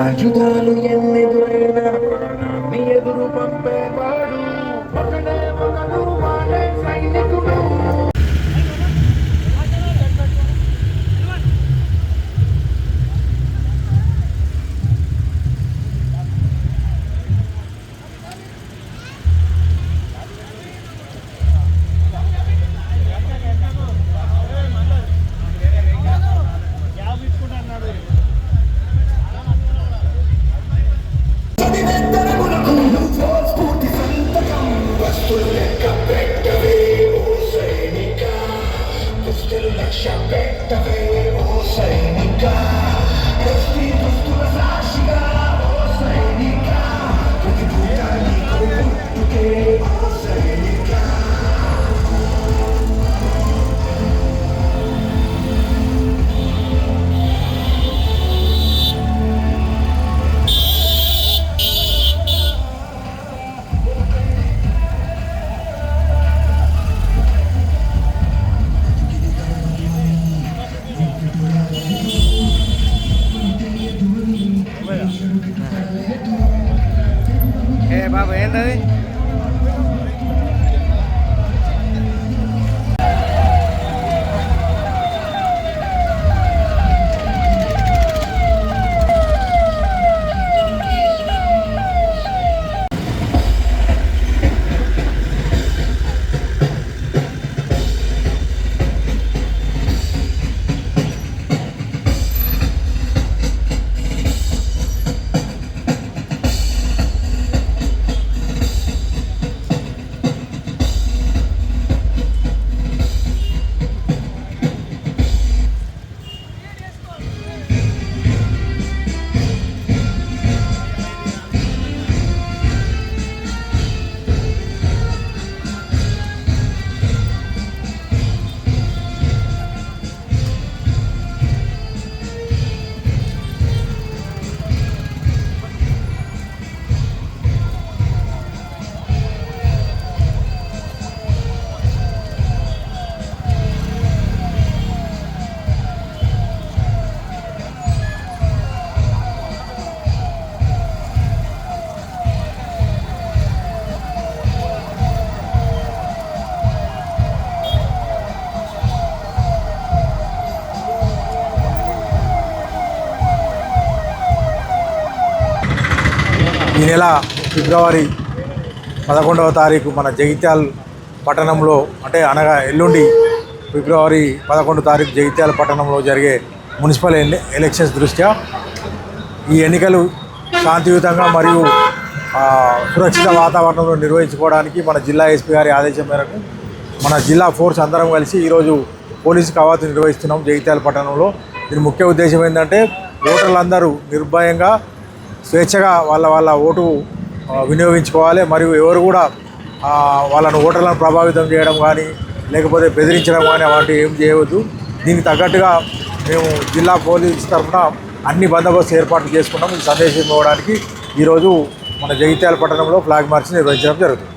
ఆయుధాలు ఎన్నెదురైనా మీ ఎదురు పంపేవాడు ఒకడే ఒకడు వాడే సైనికుడు. బాబు ఏంటది? ఈ నెల ఫిబ్రవరి 11వ తారీఖు మన జగిత్యాల పట్టణంలో అంటే అనగా ఎల్లుండి ఫిబ్రవరి 11 తారీఖు జగిత్యాల పట్టణంలో జరిగే మున్సిపల్ ఎలక్షన్స్ దృష్ట్యా ఈ ఎన్నికలు శాంతియుతంగా మరియు సురక్షిత వాతావరణంలో నిర్వహించుకోవడానికి మన జిల్లా ఎస్పీ గారి ఆదేశం మేరకు మన జిల్లా ఫోర్స్ అందరం కలిసి ఈరోజు పోలీసు కవాతు నిర్వహిస్తున్నాం జగిత్యాల పట్టణంలో. దీని ముఖ్య ఉద్దేశం ఏంటంటే ఓటర్లందరూ నిర్భయంగా స్వేచ్ఛగా వాళ్ళ ఓటు వినియోగించుకోవాలి. మరియు ఎవరు కూడా వాళ్ళను ఓటర్లను ప్రభావితం చేయడం కానీ లేకపోతే బెదిరించడం కానీ అలాంటివి ఏం చేయవద్దు. దీనికి తగ్గట్టుగా మేము జిల్లా పోలీస్ తరఫున అన్ని బందోబస్తు ఏర్పాట్లు చేసుకున్నాం. ఈ సందేశం ఇవ్వడానికి ఈరోజు మన జగిత్యాల పట్టణంలో ఫ్లాగ్ మార్చ్ నిర్వహించడం జరుగుతుంది.